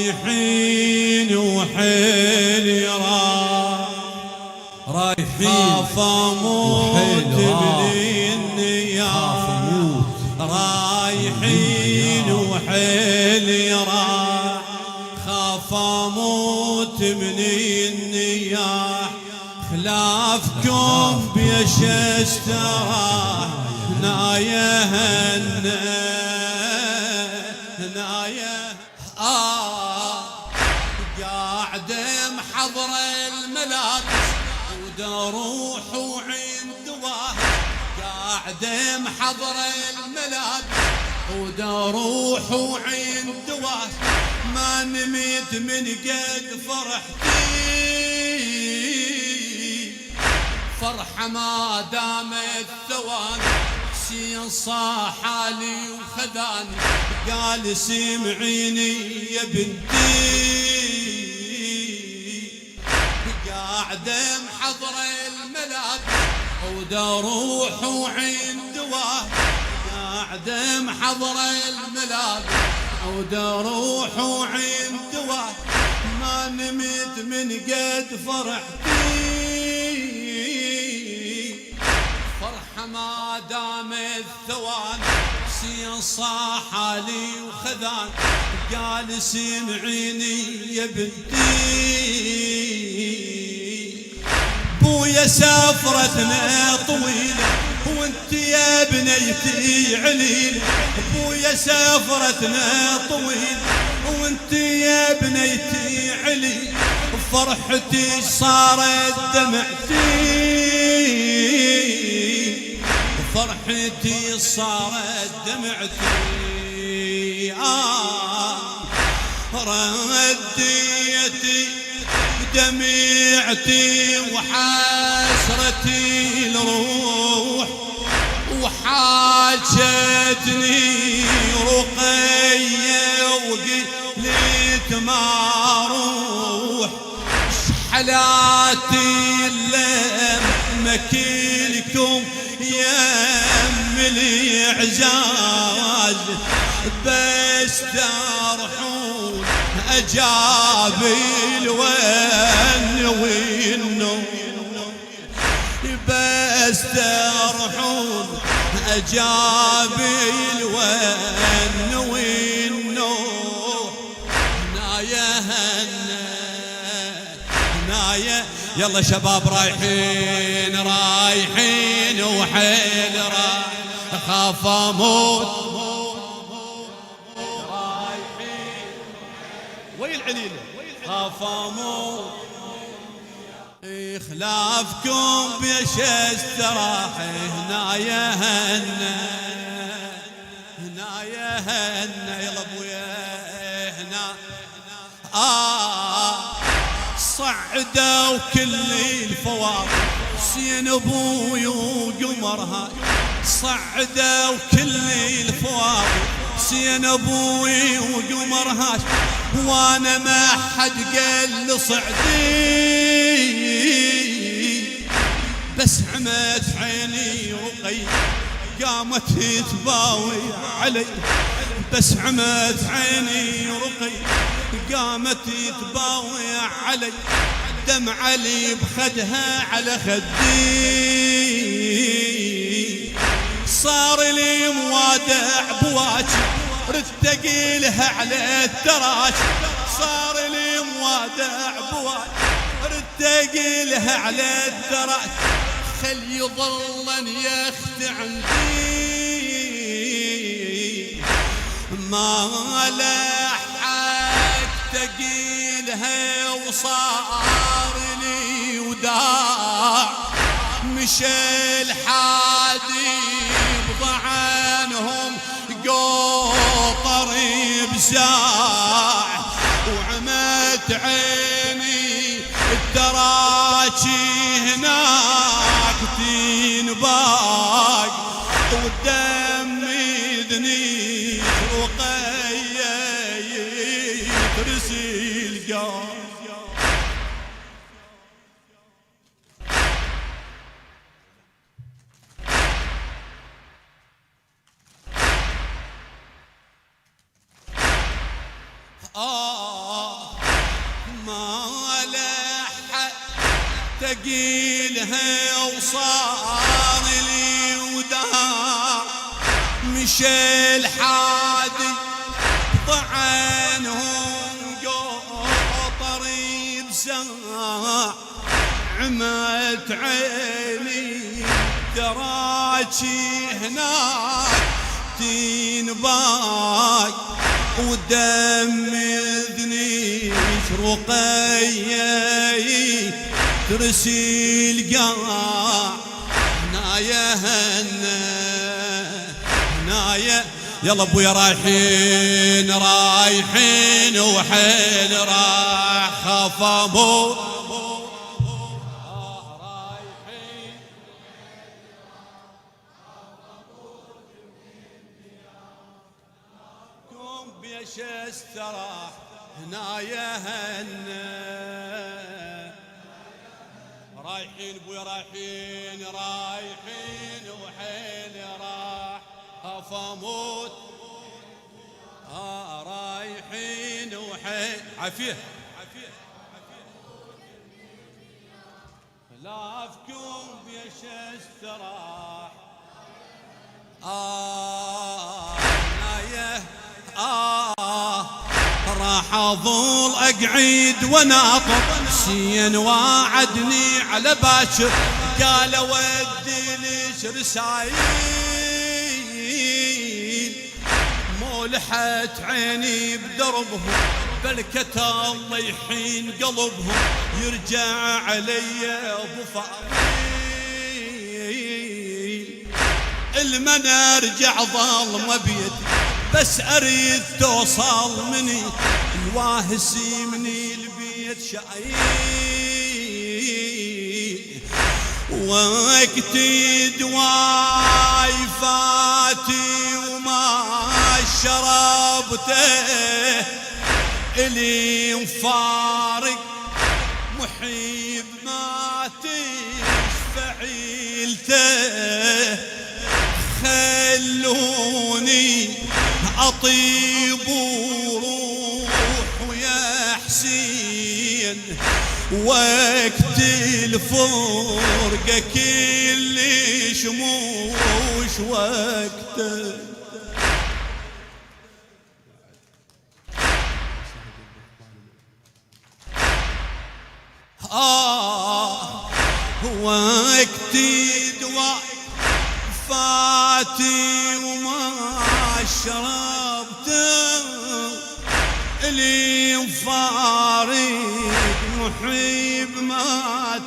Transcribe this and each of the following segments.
رايحين وحيل رايحين خاف اموت من النياح رايحين وحيل خاف اموت من النياح خلافكم بيش استراح نايه نايه قاعد محضر الملابس ودروح وعند واحد قاعد محضر الملابس ودروح وعند واحد ما نميت من قد فرحتي فرحة ما دامت ثواني حسين صاح علي وخذاني قال سمعيني يا بنتي قاعد محضر الملابس ودروح وعند واحد قاعد محضر الملابس ودروح وعند واحد ما نمت من قد فرحتي فرحة ما دامت ثواني حسين صاح علي وخذان قال سمعيني يا بنتي بويا سفرتنا طويلة وانت يا بنيتي عليلة بويا سفرتنا طويلة وانت يا بنيتي عليلة فرحتي صارت دمعتي فرحتي صارت دمعتي رديتي دمعتي وحسرتي الروح وحاجتني رقية وقلت ما اروح شحلاتي لما كلكم يم الإعزاز بس ترحون أجابي الون والنو بس ترحون أجابي الون والنو نايه نايه يلا شباب رايحين رايحين وحيل خاف اموت رايحين وين العليله خاف اموت خلافكم بيش استراح هنا يا هنا يا هنا يلا ابويا هنا صعدوا كل الفواضل حسين ابوي وقمرها صعدوا كل الفواضل حسين ابوي وقمرها وانا ما حد قال صعدي بس عمت عيني رقي قامت تباوي علي بس عمت عيني رقي قامت تباوي علي دمع علي بخدها على خدي صار لي موادع بواجي ردت اقيلها على التراج صار لي موادع بواجي ردت اقيلها على التراج خل يظلن يخت عندي ما لحق تقيلها وصار لي وداع مشى الحادي بضعنهم قطر بساع وعمت عيني الدراجي هناك تنباق ودمي ذني رقية يترسي القاع ما لحق تقيلها وصار لي ودار مشى الحادي طعنهم قطري بساع عمت عيني تراجي هناك تنباي ودم ذنيش رقيي ترسي القاع هنايا هنايا يلا ابويا رايحين وحين راح خاف اموت بيش استراح هنايا رايحين ابويا رايحين وحين راح خاف اموت رايحين وحين عافيه خلافكم بيش استراح هنايا راح اظل اقعد وناطر سين وعدني على باكر قال اودي ليش رسايل مولحت عيني بدربهم بلكت الله يحين قلبهم يرجع علي ابو فاضل المن ارجع ظالم بيد بس اريد توصل مني الواهسي مني البيت شايل وقتي دواي فاتي وما شربته الي مفارق محيب ما تشفع عيلته خلوني أطيب وروح ويا حسين وقت الفرقة كل شموش وقته وقتي دواء فاتي وما شربته اللي مفارق محيب ما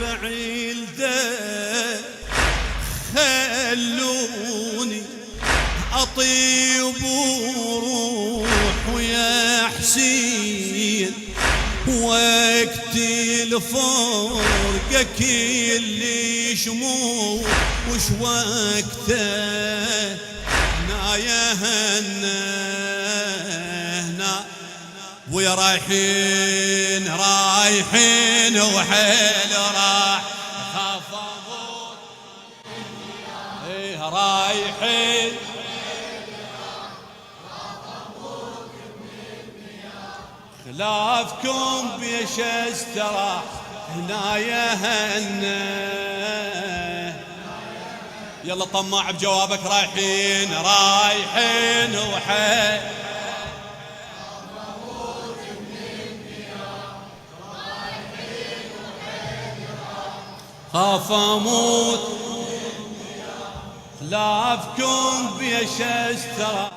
تشفعيل ده خلوني أطيب وروح ويا حسين وقت الفرقة كل شموع وش وقته هنا هنا ويا رايحين وحيل راح خاف اموت رايحين خلافكم بيش استراح هنايا يلا طماع بجوابك رايحين وحين خاف اموت خلافكم بيش استراح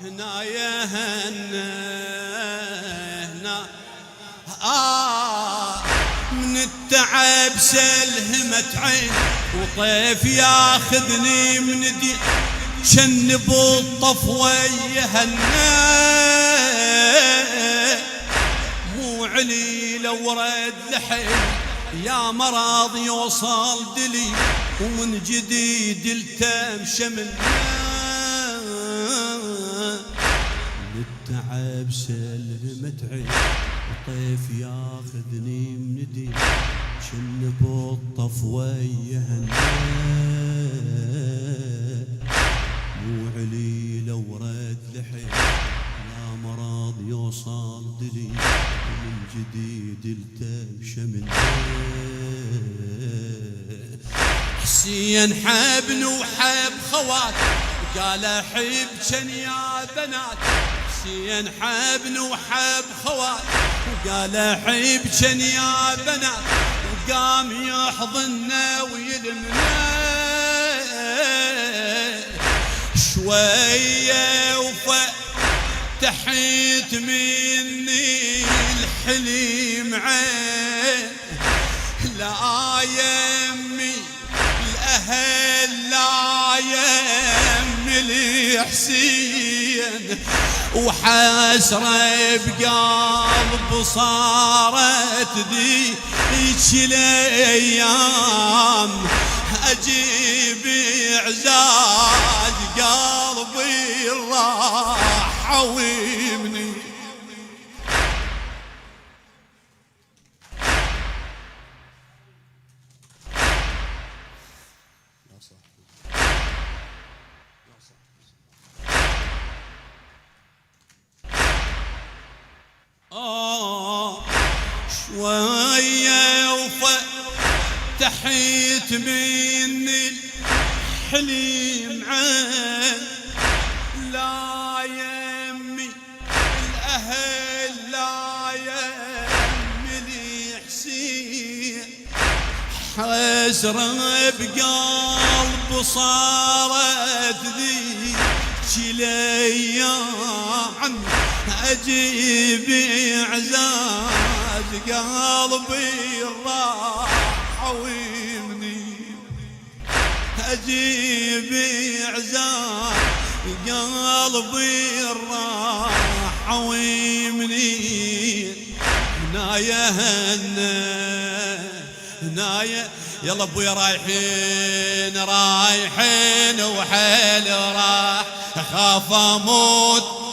هنايا هنا من التعب سلهمت عين وطيف ياخذني من دي شنب الطفوة يهنا مو علي لو رد لحين يا مرض يوصل دلي ومن جديد التم شملنا التعب سلهمت عين وطيف ياخذني من دي شنب الطفوة يهنا مو علي لو رد لحين يا مرض وصال دلي من جديد التمشى من حسين حبني وحب خوات قال احبكن يا بنات. حسين حبني وحب خوات وقال احبكن يا بنات. وقام يحضننا ويلمنا شوية وفتحت مني الحليم عين. لا يمي الأهل لا يمي الحسين وحسرة بقلب صارت ذيك الأيام. أجيب إعزاز قلبي راح ويمني. شوية وفتحت مني الحليم عين. لا يمي الأهل لا يمي الحسين حسرة بقلب صارت ذيك الأيام. أجيب إعزاز قلبي راح ويمني. أجيب إعزاز قلبي راح ويمني. هنايا هنايا يلا ابويا رايحين رايحين وحيل راح اخاف اموت